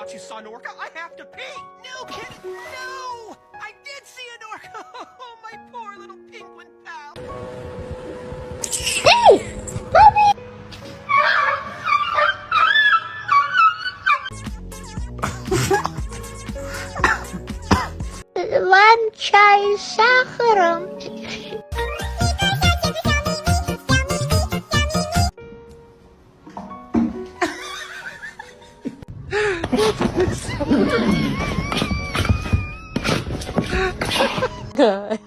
thought you saw an orca. I have to pee. No, kid. No! I did see an orca. Oh, my poor little penguin pal. Hey! Puppy! One chai sakaram. Good.